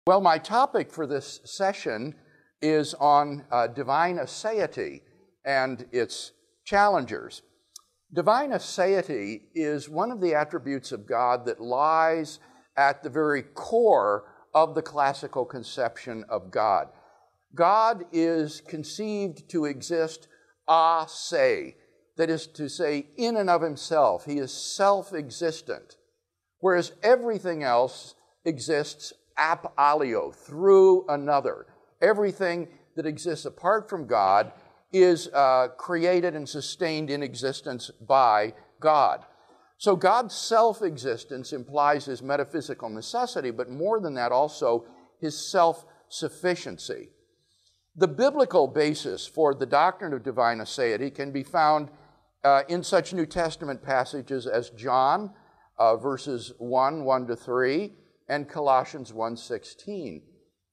Well, my topic for this session is on Divine Aseity and its challengers. Divine Aseity is one of the attributes of God that lies at the very core of the classical conception of God. God is conceived to exist a se, that is to say, in and of himself. He is self-existent, whereas everything else exists ap alio, through another. Everything that exists apart from God is created and sustained in existence by God. So God's self-existence implies his metaphysical necessity, but more than that also his self-sufficiency. The biblical basis for the doctrine of divine aseity can be found in such New Testament passages as John verses 1 to 3, and Colossians 1:16.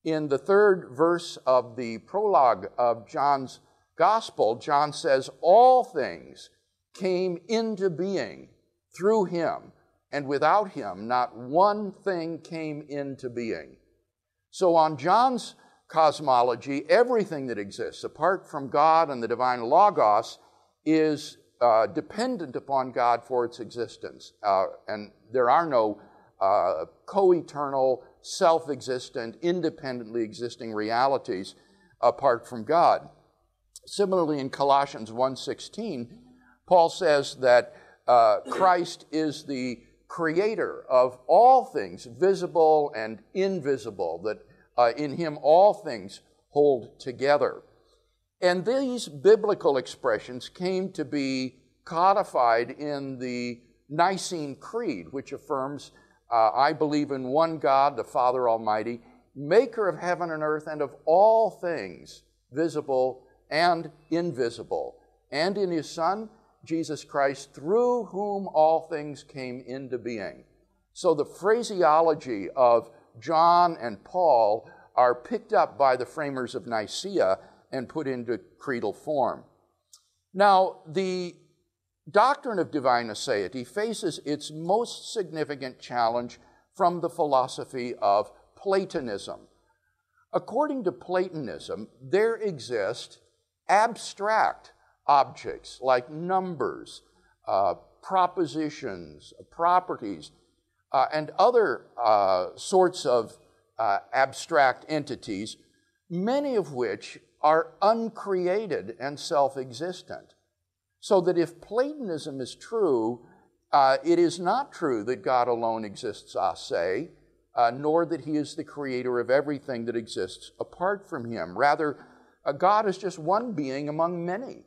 In the third verse of the prologue of John's Gospel, John says, "All things came into being through him, and without him not one thing came into being." So on John's cosmology, everything that exists apart from God and the divine Logos is dependent upon God for its existence. And there are no co-eternal, self-existent, independently existing realities apart from God. Similarly, in Colossians 1:16, Paul says that Christ is the creator of all things, visible and invisible, that in him all things hold together. And these biblical expressions came to be codified in the Nicene Creed, which affirms, I believe in one God, the Father Almighty, maker of heaven and earth and of all things, visible and invisible, and in his Son, Jesus Christ, through whom all things came into being. So the phraseology of John and Paul are picked up by the framers of Nicaea and put into creedal form. Now, the doctrine of divine aseity faces its most significant challenge from the philosophy of Platonism. According to Platonism, there exist abstract objects like numbers, propositions, properties, and other sorts of abstract entities, many of which are uncreated and self-existent. So that if Platonism is true, it is not true that God alone exists a se, nor that he is the creator of everything that exists apart from him. Rather, God is just one being among many.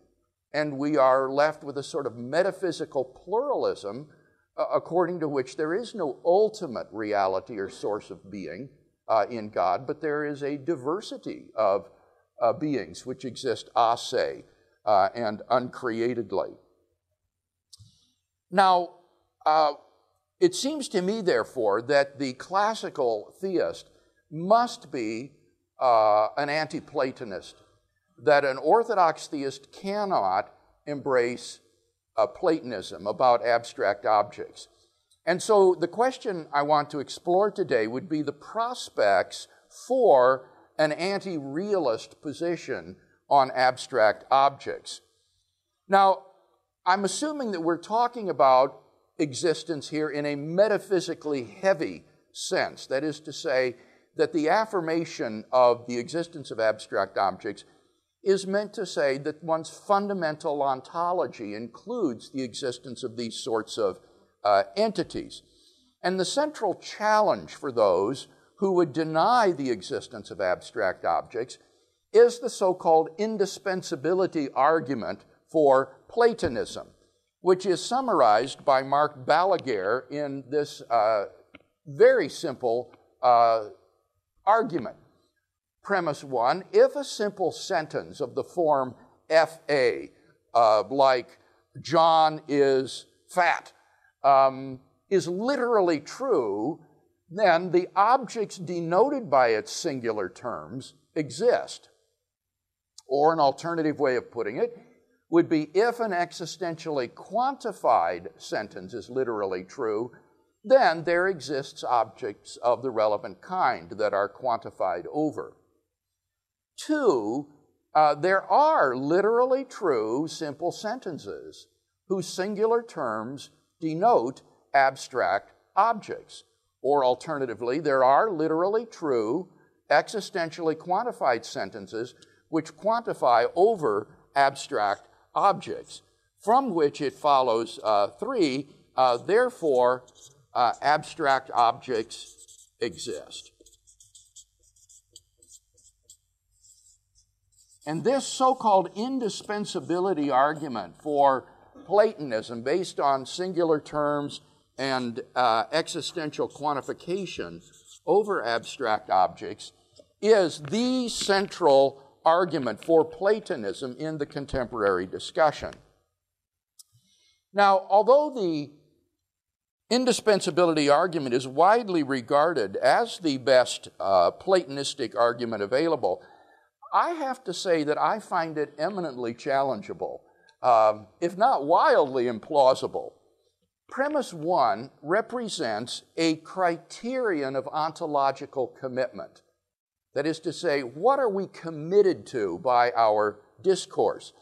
And we are left with a sort of metaphysical pluralism according to which there is no ultimate reality or source of being in God, but there is a diversity of beings which exist a se and uncreatedly. Now, it seems to me, therefore, that the classical theist must be an anti-Platonist, that an orthodox theist cannot embrace Platonism about abstract objects. And so the question I want to explore today would be the prospects for an anti-realist position on abstract objects. Now, I'm assuming that we're talking about existence here in a metaphysically heavy sense. That is to say, that the affirmation of the existence of abstract objects is meant to say that one's fundamental ontology includes the existence of these sorts of entities. And the central challenge for those who would deny the existence of abstract objects is the so-called indispensability argument for Platonism, which is summarized by Mark Balaguer in this very simple argument. Premise one, if a simple sentence of the form F.A., like John is fat, is literally true, then the objects denoted by its singular terms exist. Or an alternative way of putting it would be if an existentially quantified sentence is literally true, then there exists objects of the relevant kind that are quantified over. 2, there are literally true simple sentences whose singular terms denote abstract objects. Or alternatively, there are literally true, existentially quantified sentences which quantify over abstract objects, from which it follows 3, therefore, abstract objects exist. And this so-called indispensability argument for Platonism, based on singular terms and existential quantification over abstract objects, is the central argument for Platonism in the contemporary discussion. Now, although the indispensability argument is widely regarded as the best Platonistic argument available, I have to say that I find it eminently challengeable, if not wildly implausible. Premise 1 represents a criterion of ontological commitment. That is to say, what are we committed to by our discourse?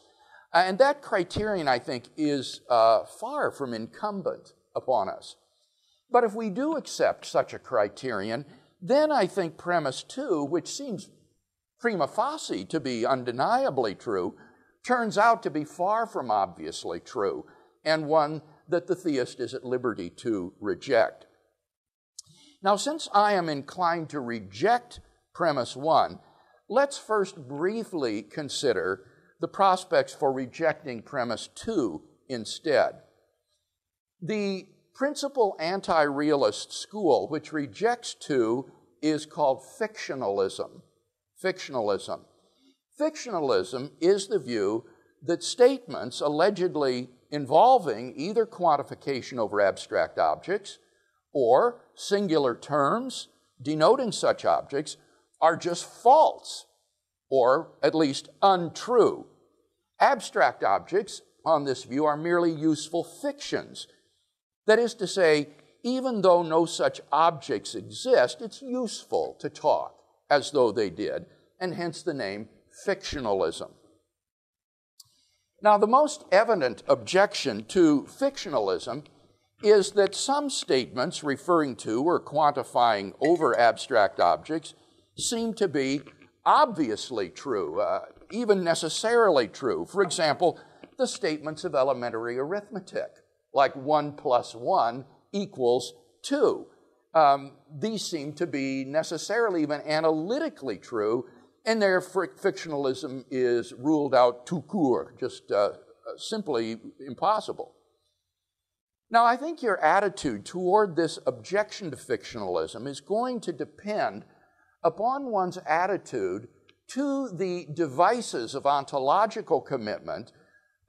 And that criterion, I think, is far from incumbent upon us. But if we do accept such a criterion, then I think premise 2, which seems prima facie to be undeniably true, turns out to be far from obviously true, and one that the theist is at liberty to reject. Now, since I am inclined to reject premise 1, let's first briefly consider the prospects for rejecting premise 2 instead. The principal anti-realist school which rejects 2 is called fictionalism. Fictionalism. Fictionalism is the view that statements allegedly involving either quantification over abstract objects or singular terms denoting such objects are just false, or at least untrue. Abstract objects, on this view, are merely useful fictions. That is to say, even though no such objects exist, it's useful to talk as though they did, and hence the name fictionalism. Now, the most evident objection to fictionalism is that some statements referring to or quantifying over abstract objects seem to be obviously true, even necessarily true. For example, the statements of elementary arithmetic, like 1 + 1 = 2. These seem to be necessarily, even analytically true, and their fictionalism is ruled out tout court, just simply impossible. Now, I think your attitude toward this objection to fictionalism is going to depend upon one's attitude to the devices of ontological commitment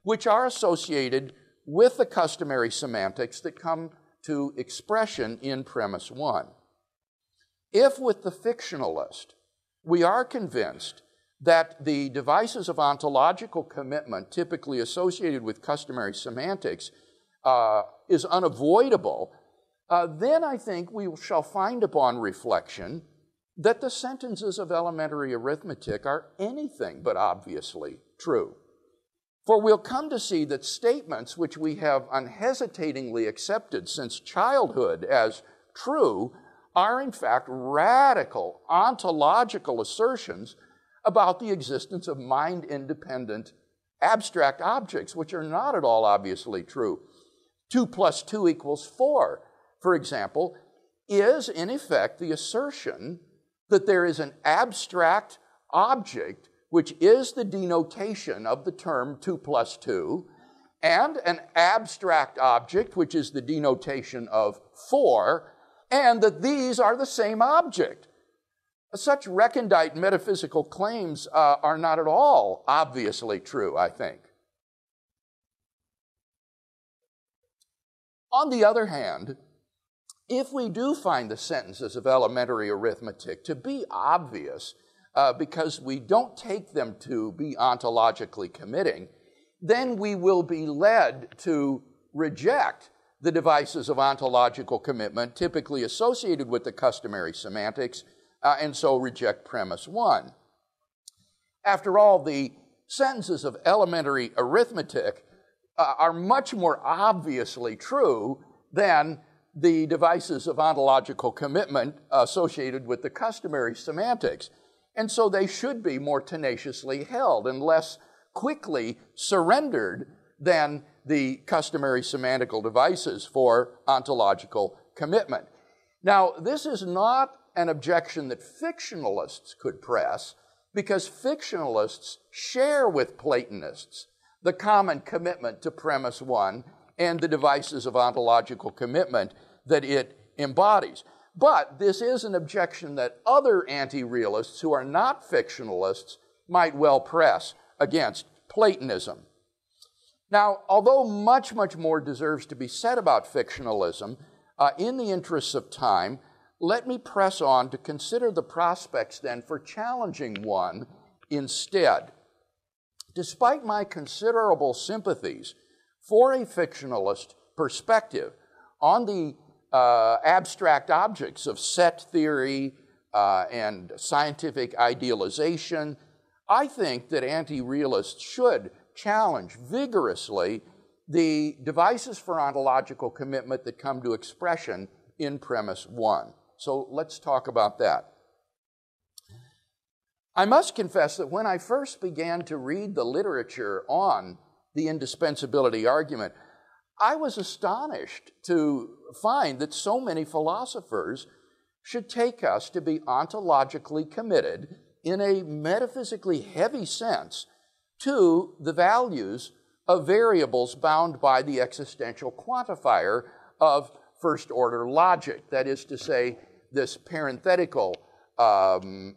which are associated with the customary semantics that come to expression in premise 1. If with the fictionalist we are convinced that the devices of ontological commitment typically associated with customary semantics is unavoidable, then I think we shall find upon reflection that the sentences of elementary arithmetic are anything but obviously true. For we'll come to see that statements which we have unhesitatingly accepted since childhood as true are in fact radical ontological assertions about the existence of mind-independent abstract objects, which are not at all obviously true. 2 + 2 = 4, for example, is in effect the assertion that there is an abstract object which is the denotation of the term 2 + 2, and an abstract object which is the denotation of 4, and that these are the same object. Such recondite metaphysical claims are not at all obviously true, I think. On the other hand, if we do find the sentences of elementary arithmetic to be obvious because we don't take them to be ontologically committing, then we will be led to reject the devices of ontological commitment typically associated with the customary semantics, and so reject premise 1. After all, the sentences of elementary arithmetic are much more obviously true than the devices of ontological commitment associated with the customary semantics. And so they should be more tenaciously held and less quickly surrendered than the customary semantical devices for ontological commitment. Now, this is not an objection that fictionalists could press, because fictionalists share with Platonists the common commitment to premise 1 and the devices of ontological commitment that it embodies. But this is an objection that other anti-realists who are not fictionalists might well press against Platonism. Now, although much more deserves to be said about fictionalism, in the interests of time, let me press on to consider the prospects then for challenging one instead. Despite my considerable sympathies for a fictionalist perspective on the abstract objects of set theory and scientific idealization, I think that anti-realists should challenge vigorously the devices for ontological commitment that come to expression in premise 1. So let's talk about that. I must confess that when I first began to read the literature on the indispensability argument, I was astonished to find that so many philosophers should take us to be ontologically committed in a metaphysically heavy sense to the values of variables bound by the existential quantifier of first-order logic, that is to say, this parenthetical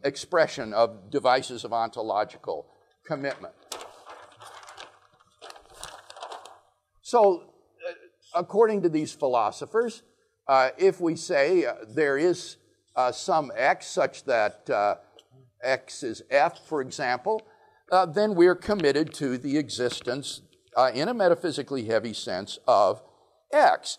expression of devices of ontological commitment. So, according to these philosophers, if we say there is some x such that x is f, for example, then we're committed to the existence, in a metaphysically heavy sense, of x.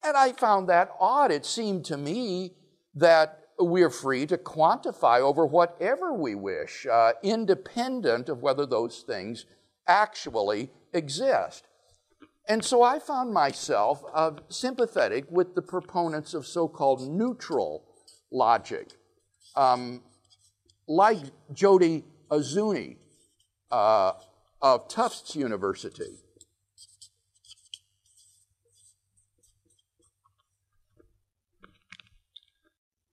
And I found that odd. It seemed to me that we're free to quantify over whatever we wish, independent of whether those things actually exist. And so I found myself sympathetic with the proponents of so-called neutral logic, like Jody Azuni of Tufts University.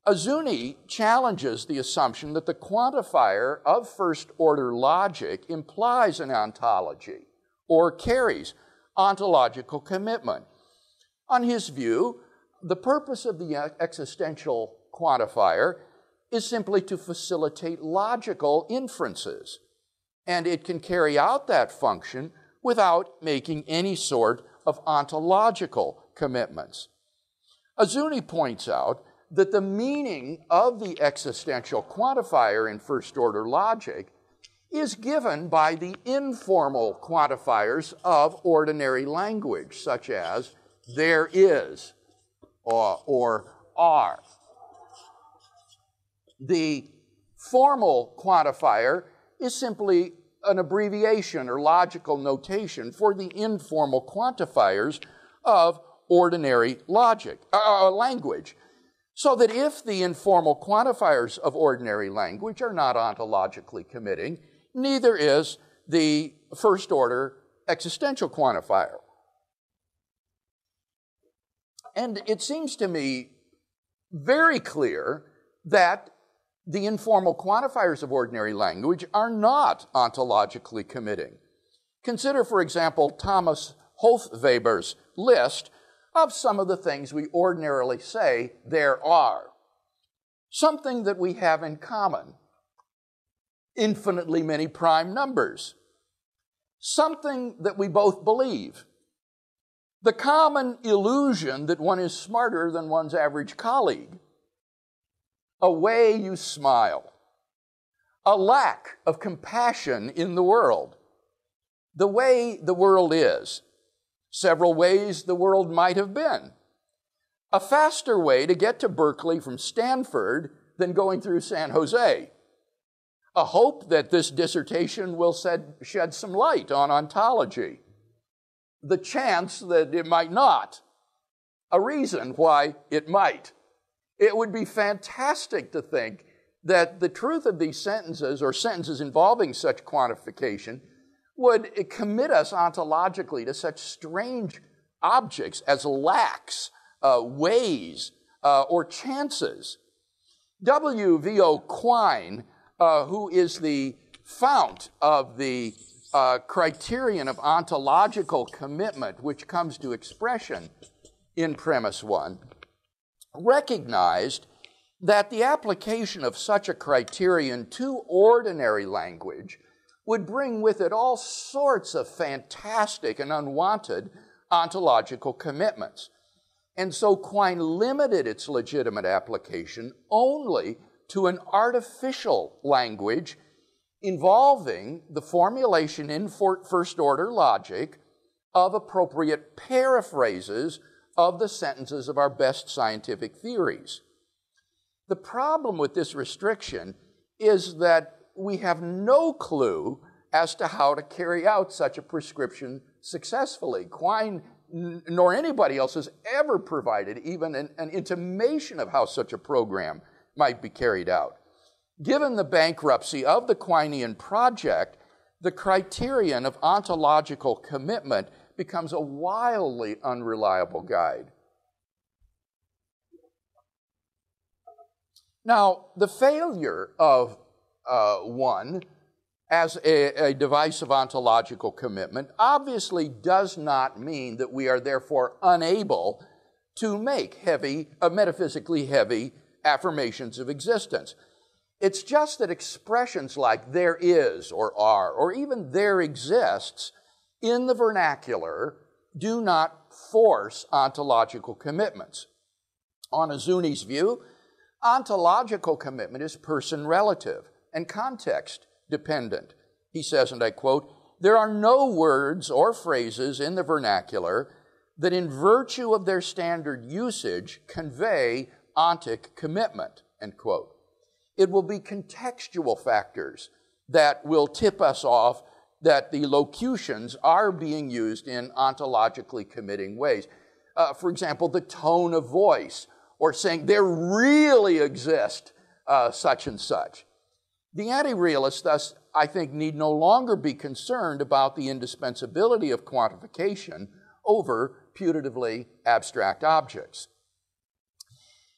Azuni challenges the assumption that the quantifier of first-order logic implies an ontology or carries ontological commitment. On his view, the purpose of the existential quantifier is simply to facilitate logical inferences, and it can carry out that function without making any sort of ontological commitments. Azuni points out that the meaning of the existential quantifier in first-order logic is given by the informal quantifiers of ordinary language, such as there is or are. The formal quantifier is simply an abbreviation or logical notation for the informal quantifiers of ordinary language. So that if the informal quantifiers of ordinary language are not ontologically committing, neither is the first-order existential quantifier. And it seems to me very clear that the informal quantifiers of ordinary language are not ontologically committing. Consider, for example, Thomas Hofweber's list of some of the things we ordinarily say there are. Something that we have in common. Infinitely many prime numbers. Something that we both believe. The common illusion that one is smarter than one's average colleague. A way you smile. A lack of compassion in the world. The way the world is. several ways the world might have been. A faster way to get to Berkeley from Stanford than going through San Jose. A hope that this dissertation will shed some light on ontology. The chance that it might not. A reason why it might. It would be fantastic to think that the truth of these sentences, or sentences involving such quantification, would commit us ontologically to such strange objects as lacks, ways, or chances. W.V.O. Quine, who is the fount of the criterion of ontological commitment, which comes to expression in Premise 1, recognized that the application of such a criterion to ordinary language would bring with it all sorts of fantastic and unwanted ontological commitments. And so Quine limited its legitimate application only to an artificial language involving the formulation in first-order logic of appropriate paraphrases of the sentences of our best scientific theories. The problem with this restriction is that we have no clue as to how to carry out such a prescription successfully. Quine nor anybody else has ever provided even an intimation of how such a program might be carried out. Given the bankruptcy of the Quinean project, the criterion of ontological commitment becomes a wildly unreliable guide. Now, the failure of one as a device of ontological commitment obviously does not mean that we are therefore unable to make metaphysically heavy affirmations of existence. It's just that expressions like there is or are, or even there exists, in the vernacular do not force ontological commitments. On Azuni's view, ontological commitment is person-relative and context-dependent. He says, and I quote, "There are no words or phrases in the vernacular that in virtue of their standard usage convey ontic commitment," end quote. It will be contextual factors that will tip us off that the locutions are being used in ontologically committing ways. For example, the tone of voice, or saying there really exist such and such. The anti-realists, thus, I think, need no longer be concerned about the indispensability of quantification over putatively abstract objects.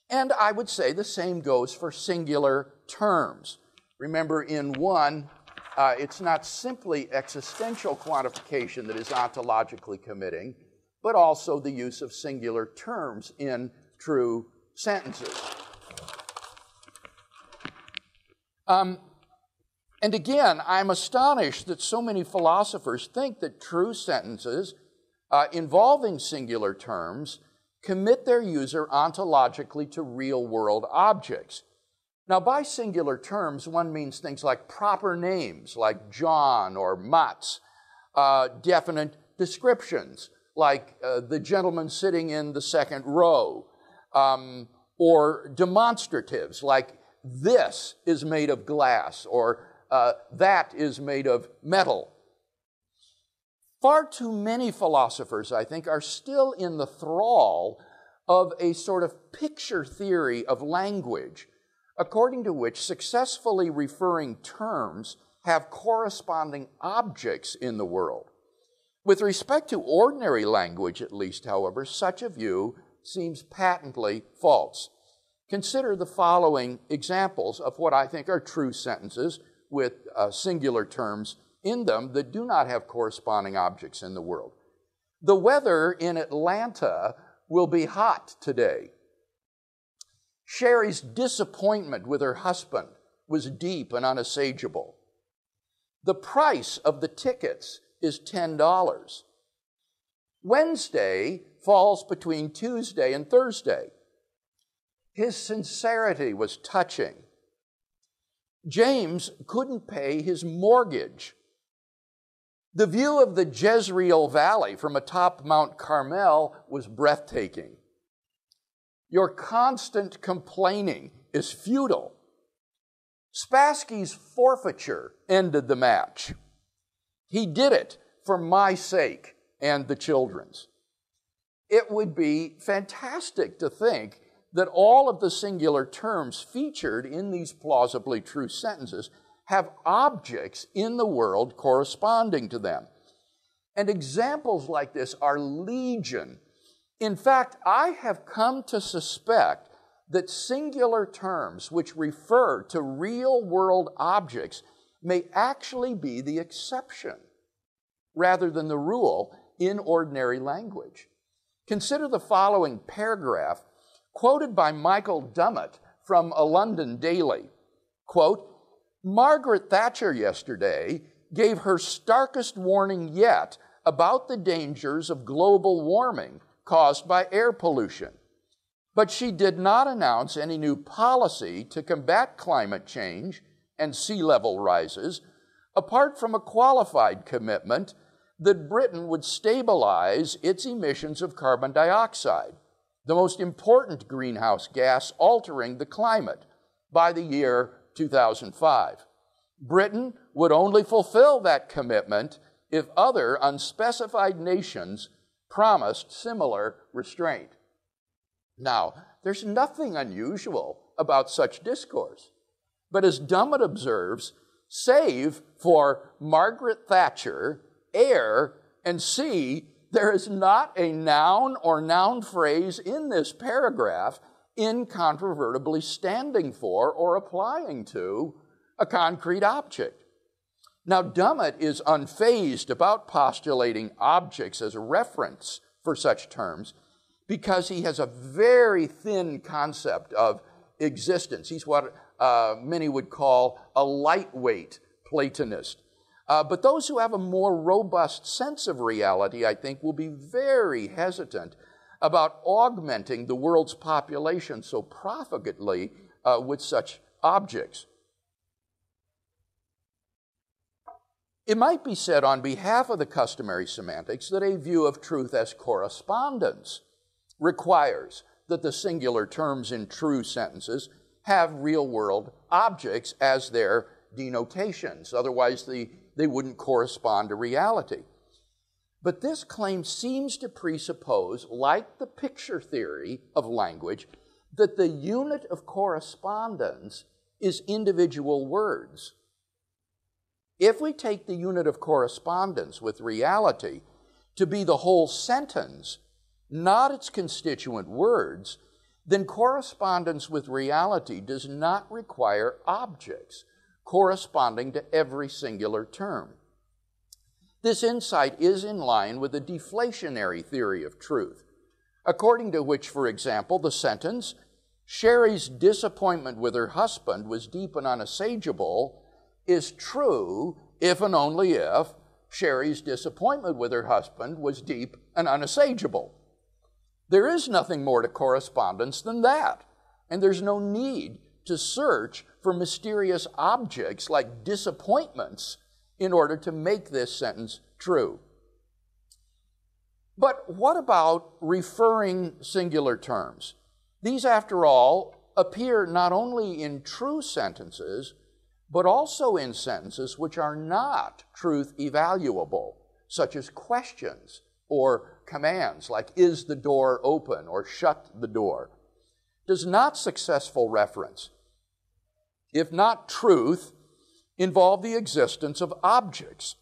And I would say the same goes for singular terms. Remember, in one, it's not simply existential quantification that is ontologically committing, but also the use of singular terms in true sentences. And again, I'm astonished that so many philosophers think that true sentences involving singular terms commit their user ontologically to real-world objects. Now, by singular terms, one means things like proper names, like John or Mats, definite descriptions, like the gentleman sitting in the second row, or demonstratives, like this is made of glass, or that is made of metal. Far too many philosophers, I think, are still in the thrall of a sort of picture theory of language, according to which successfully referring terms have corresponding objects in the world. With respect to ordinary language, at least, however, such a view seems patently false. Consider the following examples of what I think are true sentences with singular terms in them that do not have corresponding objects in the world. The weather in Atlanta will be hot today. Sherry's disappointment with her husband was deep and unassageable. The price of the tickets is $10. Wednesday falls between Tuesday and Thursday. His sincerity was touching. James couldn't pay his mortgage. The view of the Jezreel Valley from atop Mount Carmel was breathtaking. Your constant complaining is futile. Spassky's forfeiture ended the match. He did it for my sake and the children's. It would be fantastic to think that all of the singular terms featured in these plausibly true sentences have objects in the world corresponding to them. And examples like this are legion. In fact, I have come to suspect that singular terms which refer to real-world objects may actually be the exception rather than the rule in ordinary language. Consider the following paragraph quoted by Michael Dummett from a London daily. Quote, "Margaret Thatcher yesterday gave her starkest warning yet about the dangers of global warming caused by air pollution. But she did not announce any new policy to combat climate change and sea level rises, apart from a qualified commitment that Britain would stabilize its emissions of carbon dioxide, the most important greenhouse gas altering the climate, by the year 2005. Britain would only fulfill that commitment if other unspecified nations promised similar restraint." Now, there's nothing unusual about such discourse. But as Dummett observes, save for Margaret Thatcher, air, and sea, there is not a noun or noun phrase in this paragraph incontrovertibly standing for or applying to a concrete object. Now, Dummett is unfazed about postulating objects as a reference for such terms because he has a very thin concept of existence. He's what many would call a lightweight Platonist. But those who have a more robust sense of reality, I think, will be very hesitant about augmenting the world's population so profitably with such objects. It might be said on behalf of the customary semantics that a view of truth as correspondence requires that the singular terms in true sentences have real-world objects as their denotations. Otherwise, they wouldn't correspond to reality. But this claim seems to presuppose, like the picture theory of language, that the unit of correspondence is individual words. If we take the unit of correspondence with reality to be the whole sentence, not its constituent words, then correspondence with reality does not require objects corresponding to every singular term. This insight is in line with the deflationary theory of truth, according to which, for example, the sentence, "Sherry's disappointment with her husband was deep and unassageable," is true if and only if Sherry's disappointment with her husband was deep and unassageable. There is nothing more to correspondence than that, and there's no need to search for mysterious objects like disappointments in order to make this sentence true. But what about referring singular terms? These, after all, appear not only in true sentences, but also in sentences which are not truth evaluable, such as questions or commands like, "Is the door open?" or "Shut the door." Does not successful reference, if not truth, involve the existence of objects,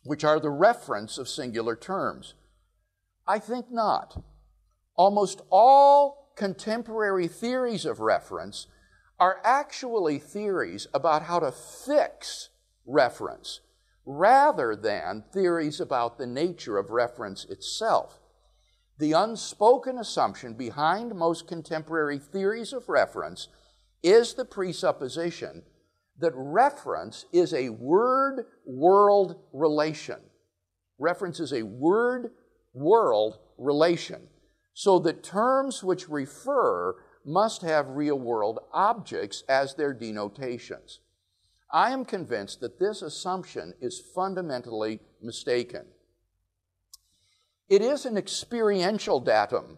which are the reference of singular terms? I think not. Almost all contemporary theories of reference are actually theories about how to fix reference, rather than theories about the nature of reference itself. The unspoken assumption behind most contemporary theories of reference is the presupposition that reference is a word-world relation. Reference is a word-world relation, so that terms which refer must have real-world objects as their denotations. I am convinced that this assumption is fundamentally mistaken. It is an experiential datum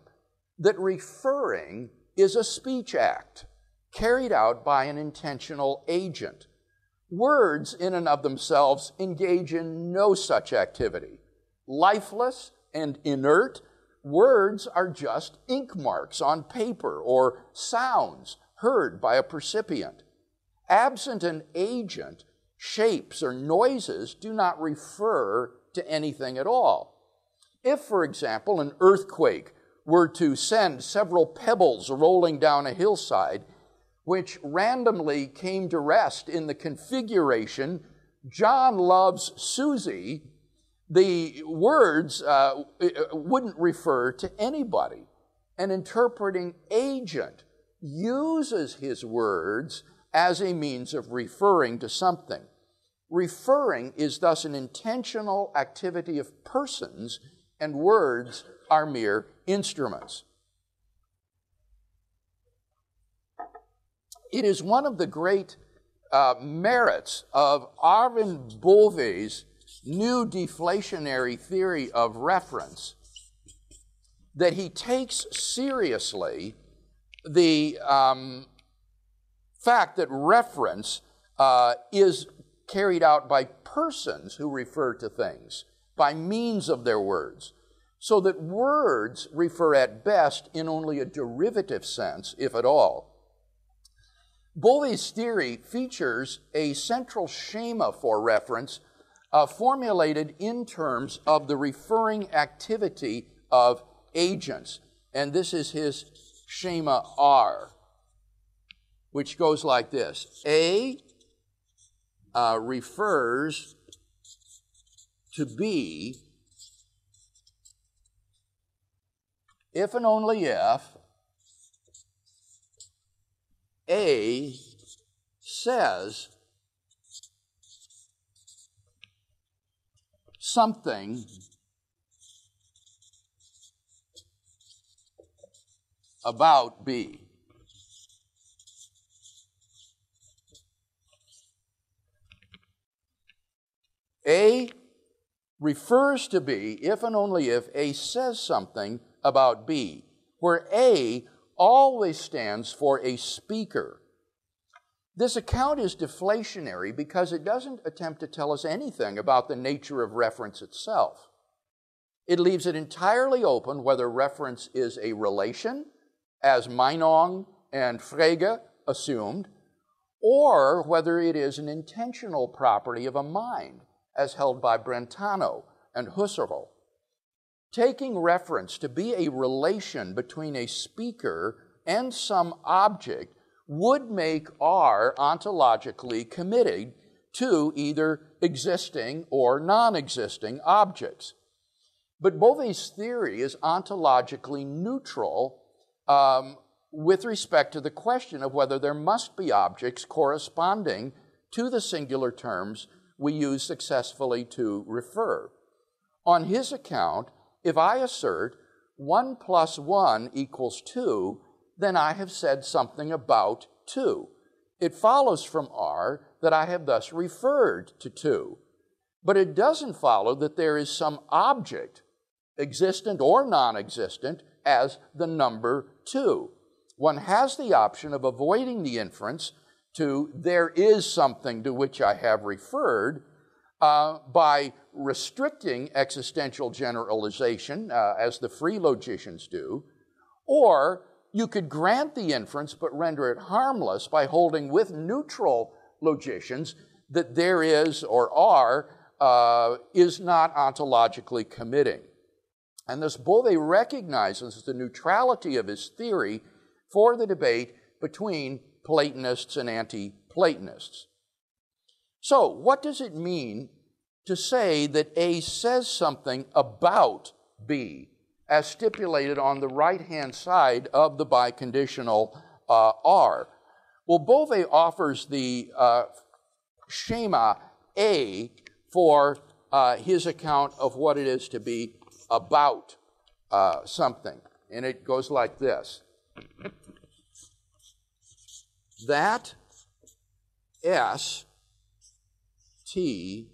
that referring is a speech act carried out by an intentional agent. Words in and of themselves engage in no such activity. Lifeless and inert, words are just ink marks on paper or sounds heard by a percipient. Absent an agent, shapes or noises do not refer to anything at all. If, for example, an earthquake were to send several pebbles rolling down a hillside, which randomly came to rest in the configuration, John loves Susie, the words wouldn't refer to anybody. An interpreting agent uses his words as a means of referring to something. Referring is thus an intentional activity of persons, and words are mere instruments. It is one of the great merits of Arvind Bove's new deflationary theory of reference that he takes seriously the fact that reference is carried out by persons who refer to things by means of their words, so that words refer at best in only a derivative sense, if at all. Bove's theory features a central schema for reference formulated in terms of the referring activity of agents. And this is his schema R, which goes like this. A refers to B if and only if A says something about B. A refers to B if and only if A says something about B, where A always stands for a speaker. This account is deflationary because it doesn't attempt to tell us anything about the nature of reference itself. It leaves it entirely open whether reference is a relation, as Meinong and Frege assumed, or whether it is an intentional property of a mind, as held by Brentano and Husserl. Taking reference to be a relation between a speaker and some object would make R ontologically committed to either existing or non-existing objects. But Bove's theory is ontologically neutral with respect to the question of whether there must be objects corresponding to the singular terms we use successfully to refer. On his account, if I assert 1 plus 1 equals 2, then I have said something about 2. It follows from R that I have thus referred to 2. But it doesn't follow that there is some object, existent or non-existent, as the number 2. One has the option of avoiding the inference to there is something to which I have referred by restricting existential generalization, as the free logicians do, or you could grant the inference but render it harmless by holding with neutral logicians that there is or are is not ontologically committing. And thus Bove recognizes the neutrality of his theory for the debate between Platonists and anti-Platonists. So, what does it mean to say that A says something about B, as stipulated on the right-hand side of the biconditional R? Well, Bove offers the schema A for his account of what it is to be about something. And it goes like this. That S T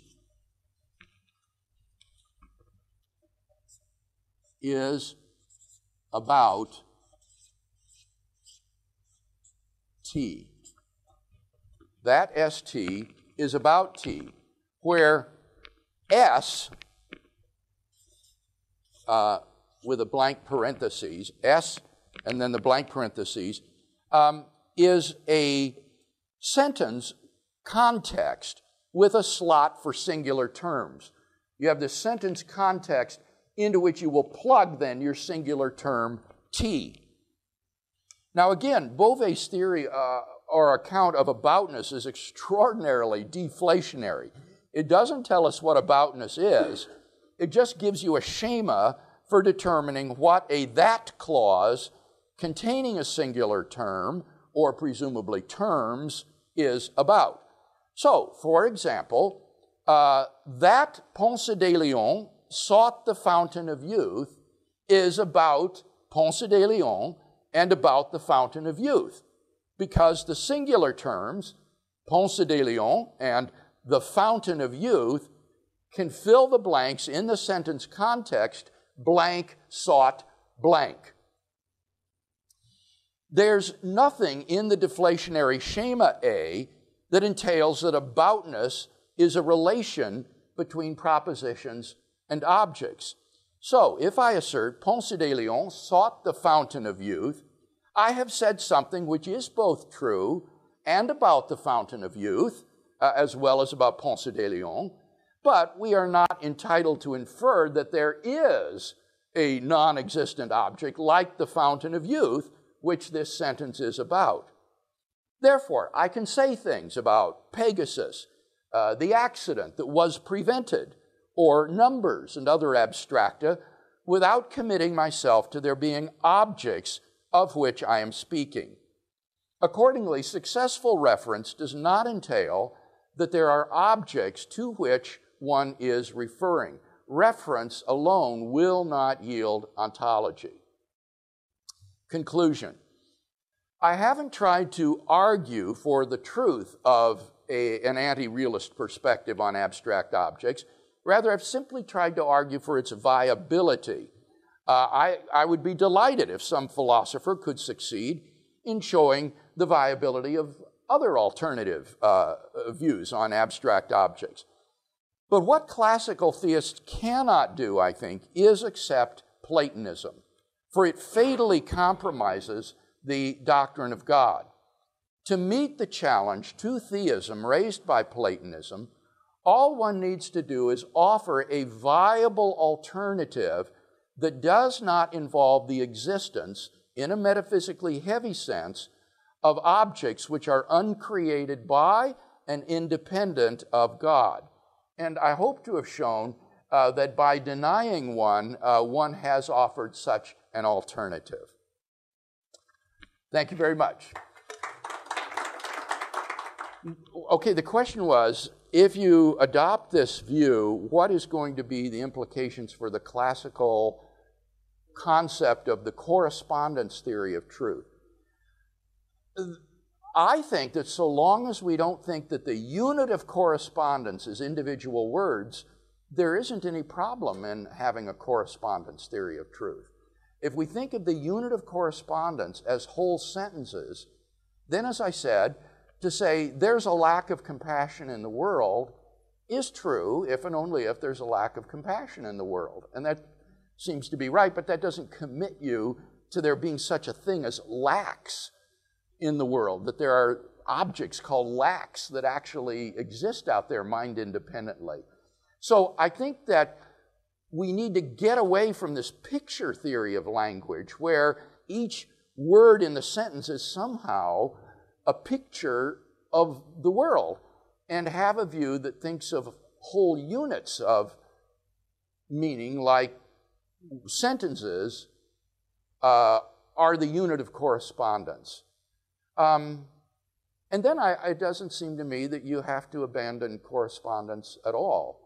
is about T. That ST is about T, where S, with a blank parentheses, S and then the blank parentheses, is a sentence context with a slot for singular terms. You have this sentence context into which you will plug then your singular term T. Now again, Beauvais' theory or account of aboutness is extraordinarily deflationary. It doesn't tell us what aboutness is. It just gives you a schema for determining what a that clause containing a singular term, or presumably terms, is about. So, for example, that Ponce de Leon sought the fountain of youth is about Ponce de Leon and about the fountain of youth, because the singular terms, Ponce de Leon and the fountain of youth, can fill the blanks in the sentence context, blank sought blank. There's nothing in the deflationary schema A that entails that aboutness is a relation between propositions and objects. So, if I assert Ponce de Leon sought the fountain of youth, I have said something which is both true and about the fountain of youth, as well as about Ponce de Leon, but we are not entitled to infer that there is a non-existent object like the fountain of youth, which this sentence is about. Therefore, I can say things about Pegasus, the accident that was prevented, or numbers and other abstracta, without committing myself to there being objects of which I am speaking. Accordingly, successful reference does not entail that there are objects to which one is referring. Reference alone will not yield ontology. Conclusion. I haven't tried to argue for the truth of an anti-realist perspective on abstract objects. Rather, I've simply tried to argue for its viability. I would be delighted if some philosopher could succeed in showing the viability of other alternative views on abstract objects. But what classical theists cannot do, I think, is accept Platonism, for it fatally compromises the doctrine of God. To meet the challenge to theism raised by Platonism, all one needs to do is offer a viable alternative that does not involve the existence, in a metaphysically heavy sense, of objects which are uncreated by and independent of God. And I hope to have shown that by denying one, one has offered such an alternative. Thank you very much. Okay, the question was, if you adopt this view, what is going to be the implications for the classical concept of the correspondence theory of truth? I think that so long as we don't think that the unit of correspondence is individual words, there isn't any problem in having a correspondence theory of truth. If we think of the unit of correspondence as whole sentences, then, as I said, to say there's a lack of compassion in the world is true if and only if there's a lack of compassion in the world. And that seems to be right, but that doesn't commit you to there being such a thing as lacks in the world, that there are objects called lacks that actually exist out there mind independently. So I think that we need to get away from this picture theory of language where each word in the sentence is somehow a picture of the world, and have a view that thinks of whole units of meaning, like sentences are the unit of correspondence. And then it doesn't seem to me that you have to abandon correspondence at all.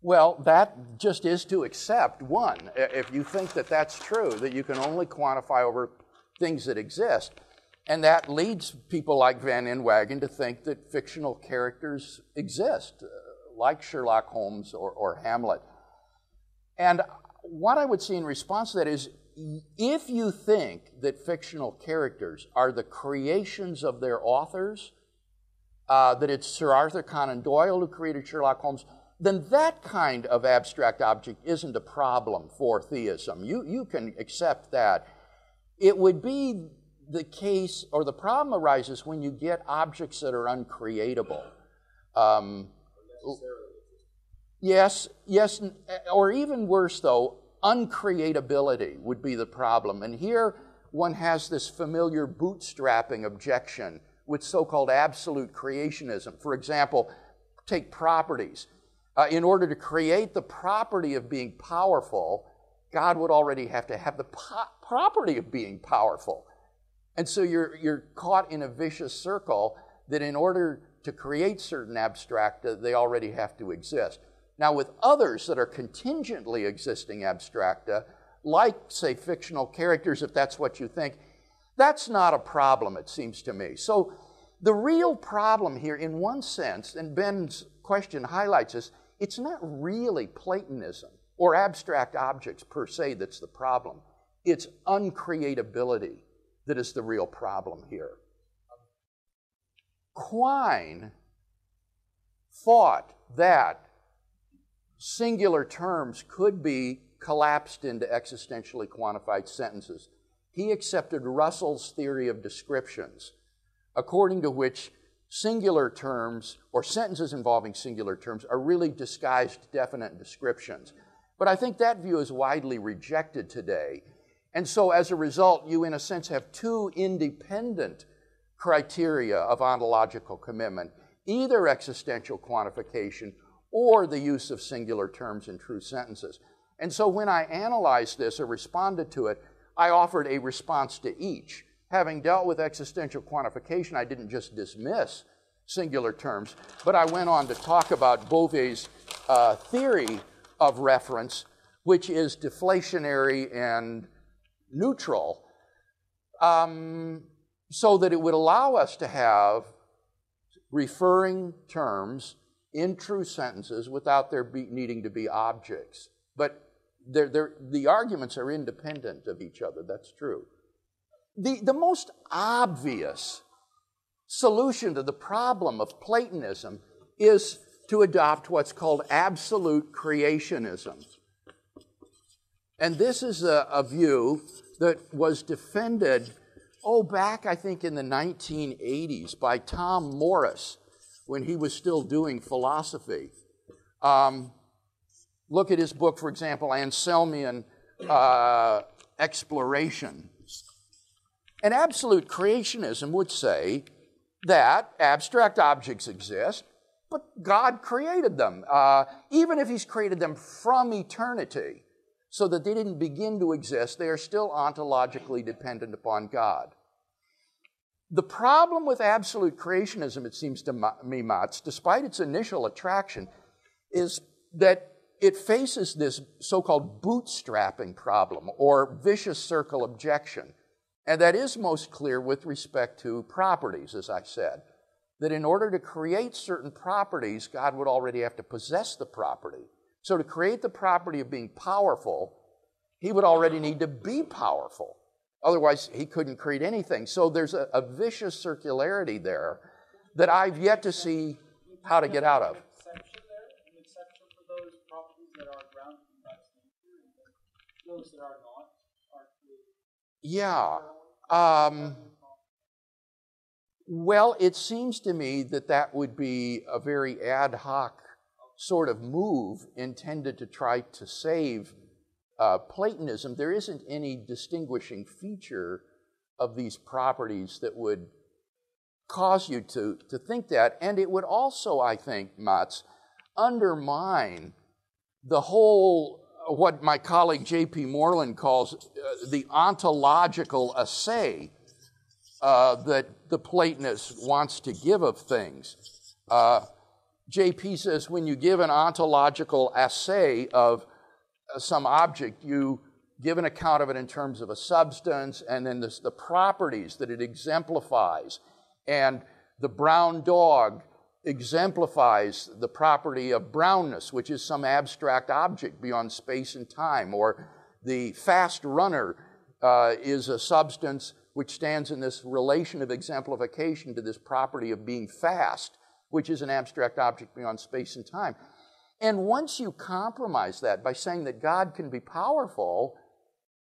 Well, that just is to accept, one, if you think that that's true, that you can only quantify over things that exist. And that leads people like Van Inwagen to think that fictional characters exist, like Sherlock Holmes or Hamlet. And what I would say in response to that is, if you think that fictional characters are the creations of their authors, that it's Sir Arthur Conan Doyle who created Sherlock Holmes, then that kind of abstract object isn't a problem for theism. You can accept that. It would be the case, or the problem arises when you get objects that are uncreatable. Yes, or even worse though, uncreatability would be the problem. And here one has this familiar bootstrapping objection with so-called absolute creationism. For example, take properties. In order to create the property of being powerful, God would already have to have the property of being powerful. And so you're caught in a vicious circle that in order to create certain abstracta, they already have to exist. Now with others that are contingently existing abstracta, like, say, fictional characters, if that's what you think, that's not a problem, it seems to me. So the real problem here, in one sense, and Ben's question highlights this, it's not really Platonism or abstract objects per se that's the problem. It's uncreatability that is the real problem here. Quine thought that singular terms could be collapsed into existentially quantified sentences. He accepted Russell's theory of descriptions, according to which singular terms, or sentences involving singular terms, are really disguised definite descriptions. But I think that view is widely rejected today. And so as a result, you in a sense have two independent criteria of ontological commitment, either existential quantification or the use of singular terms in true sentences. And so when I analyzed this or responded to it, I offered a response to each. Having dealt with existential quantification, I didn't just dismiss singular terms, but I went on to talk about Beauvais' theory of reference, which is deflationary and neutral, so that it would allow us to have referring terms in true sentences without there needing to be objects. But the arguments are independent of each other, that's true. The most obvious solution to the problem of Platonism is to adopt what's called absolute creationism. And this is a view that was defended, back I think in the 1980s by Tom Morris when he was still doing philosophy. Look at his book, for example, Anselmian Exploration. And absolute creationism would say that abstract objects exist, but God created them, even if He's created them from eternity, so that they didn't begin to exist, they are still ontologically dependent upon God. The problem with absolute creationism, it seems to me, Mats, despite its initial attraction, is that it faces this so-called bootstrapping problem or vicious circle objection. And that is most clear with respect to properties, as I said. That in order to create certain properties, God would already have to possess the property. So to create the property of being powerful, He would already need to be powerful. Otherwise, He couldn't create anything. So there's a vicious circularity there that I've yet to see how to get out of. An exception for those properties that are grounded in God's nature, and those that are not are created. Yeah. Well, it seems to me that that would be a very ad hoc sort of move intended to try to save Platonism. There isn't any distinguishing feature of these properties that would cause you to think that. And it would also, I think, Mats, undermine the whole, what my colleague J.P. Moreland calls the ontological assay that the Platonist wants to give of things. J.P. says when you give an ontological assay of some object, you give an account of it in terms of a substance, and then the properties that it exemplifies. And the brown dog exemplifies the property of brownness, which is some abstract object beyond space and time. Or the fast runner is a substance which stands in this relation of exemplification to this property of being fast, which is an abstract object beyond space and time. And once you compromise that by saying that God can be powerful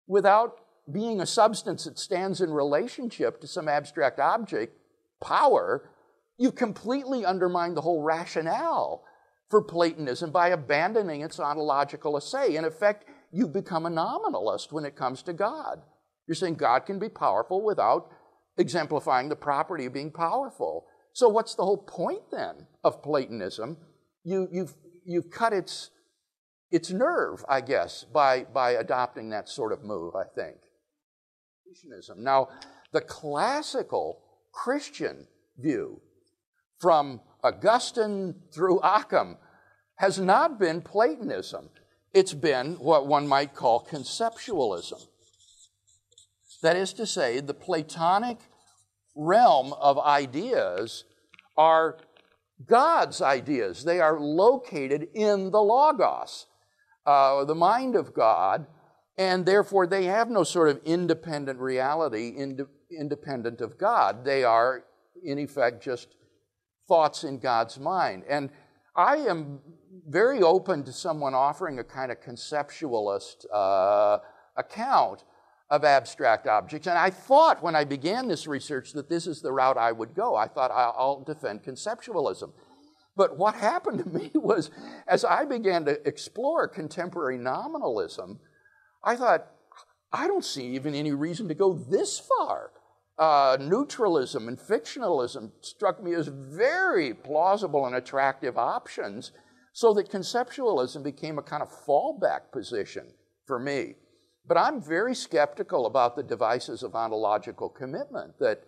without being a substance that stands in relationship to some abstract object, power, you completely undermine the whole rationale for Platonism by abandoning its ontological assay. In effect, you become a nominalist when it comes to God. You're saying God can be powerful without exemplifying the property of being powerful. So what's the whole point then of Platonism? You've cut its nerve, I guess, by adopting that sort of move, I think. Creationism. Now, the classical Christian view from Augustine through Occam has not been Platonism. It's been what one might call conceptualism. That is to say, the Platonic realm of ideas are God's ideas. They are located in the Logos, the mind of God, and therefore they have no sort of independent reality independent of God. They are, in effect, just thoughts in God's mind. And I am very open to someone offering a kind of conceptualist account of abstract objects. And I thought when I began this research that this is the route I would go. I thought I'll defend conceptualism. But what happened to me was, as I began to explore contemporary nominalism, I thought, I don't see even any reason to go this far. Neutralism and fictionalism struck me as very plausible and attractive options, so that conceptualism became a kind of fallback position for me. But I'm very skeptical about the devices of ontological commitment that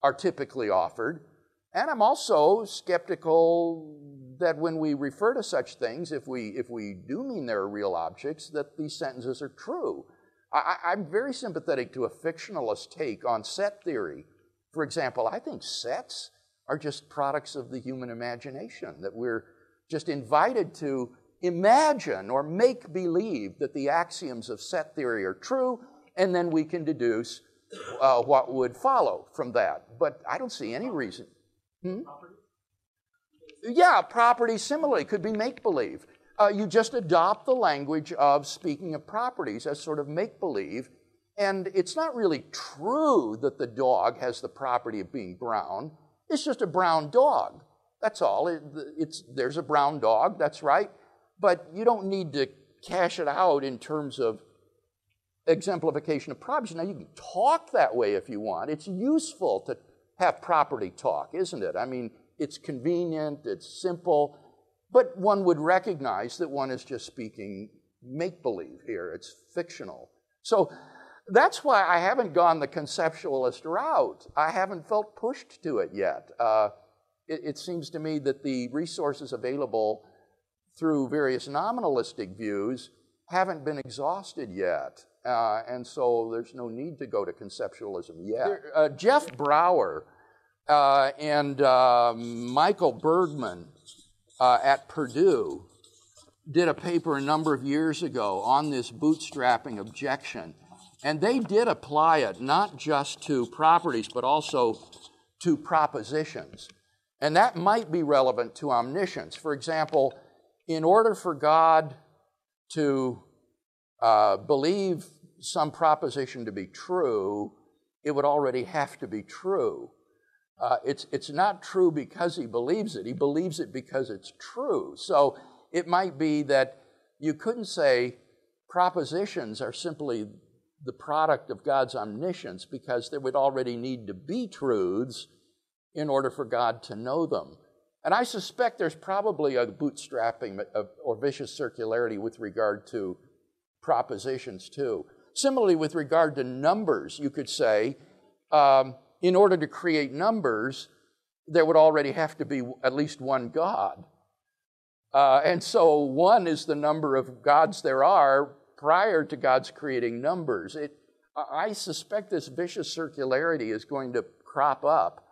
are typically offered. And I'm also skeptical that when we refer to such things, if we do mean they're real objects, that these sentences are true. I'm very sympathetic to a fictionalist take on set theory. For example, I think sets are just products of the human imagination, that we're just invited to imagine or make believe that the axioms of set theory are true, and then we can deduce what would follow from that. But I don't see any reason. Yeah, properties similarly could be make-believe. You just adopt the language of speaking of properties as sort of make-believe, and it's not really true that the dog has the property of being brown. It's just a brown dog. That's all. There's a brown dog, that's right. But you don't need to cash it out in terms of exemplification of properties. Now, you can talk that way if you want. It's useful to have property talk, isn't it? I mean, it's convenient, it's simple, but one would recognize that one is just speaking make-believe here. It's fictional. So that's why I haven't gone the conceptualist route. I haven't felt pushed to it yet. It seems to me that the resources available through various nominalistic views haven't been exhausted yet. And so there's no need to go to conceptualism yet. Jeff Brower and Michael Bergman at Purdue did a paper a number of years ago on this bootstrapping objection. And they did apply it not just to properties, but also to propositions. And that might be relevant to omniscience. For example, in order for God to believe some proposition to be true, it would already have to be true. It's not true because he believes it. He believes it because it's true. So it might be that you couldn't say propositions are simply the product of God's omniscience, because there would already need to be truths in order for God to know them. And I suspect there's probably a bootstrapping or vicious circularity with regard to propositions too. Similarly, with regard to numbers, you could say, in order to create numbers, there would already have to be at least one God. And so one is the number of gods there are prior to God's creating numbers. I suspect this vicious circularity is going to crop up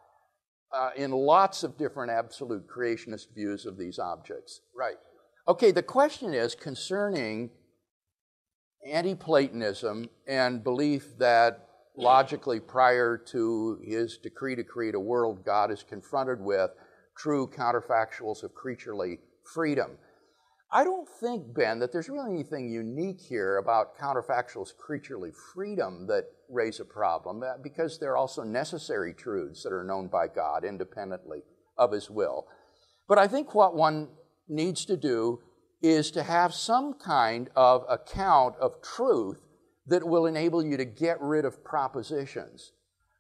in lots of different absolute creationist views of these objects. Right. Okay, the question is concerning anti-Platonism and belief that logically prior to his decree to create a world, God is confronted with true counterfactuals of creaturely freedom. I don't think, Ben, that there's really anything unique here about counterfactuals creaturely freedom that raise a problem, because they're also necessary truths that are known by God independently of his will. But I think what one needs to do is to have some kind of account of truth that will enable you to get rid of propositions.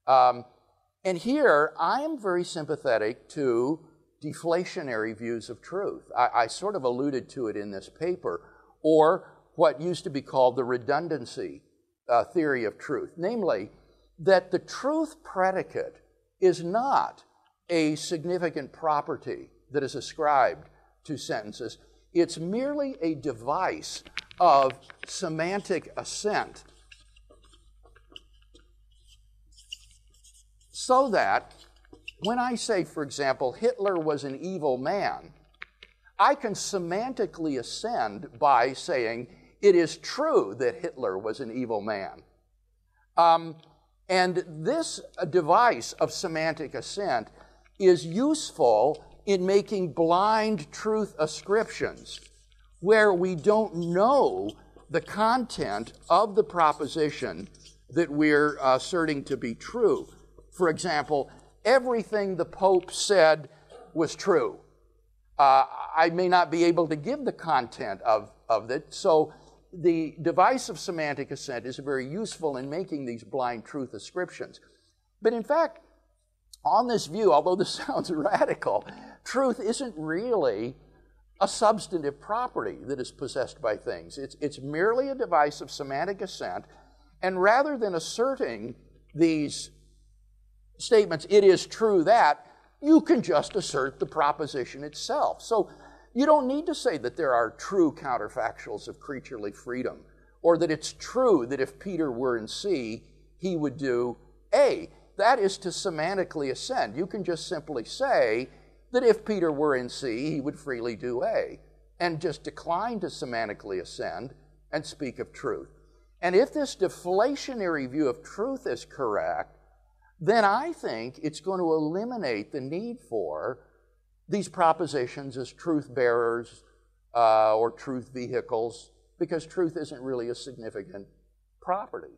And here, I am very sympathetic to deflationary views of truth. I sort of alluded to it in this paper, or what used to be called the redundancy theory of truth, namely that the truth predicate is not a significant property that is ascribed to sentences. It's merely a device of semantic assent, so that when I say, for example, Hitler was an evil man, I can semantically assent by saying it is true that Hitler was an evil man. And this device of semantic assent is useful in making blind truth ascriptions, where we don't know the content of the proposition that we're asserting to be true. For example, everything the Pope said was true. I may not be able to give the content of it, so the device of semantic assent is very useful in making these blind truth ascriptions. But in fact, on this view, although this sounds radical, truth isn't really a substantive property that is possessed by things. It's merely a device of semantic assent, and rather than asserting these statements, it is true that, you can just assert the proposition itself. So you don't need to say that there are true counterfactuals of creaturely freedom, or that it's true that if Peter were in C, he would do A. That is to semantically assent. You can just simply say that if Peter were in C, he would freely do A, and just decline to semantically assent and speak of truth. And if this deflationary view of truth is correct, then I think it's going to eliminate the need for these propositions as truth bearers or truth vehicles, because truth isn't really a significant property.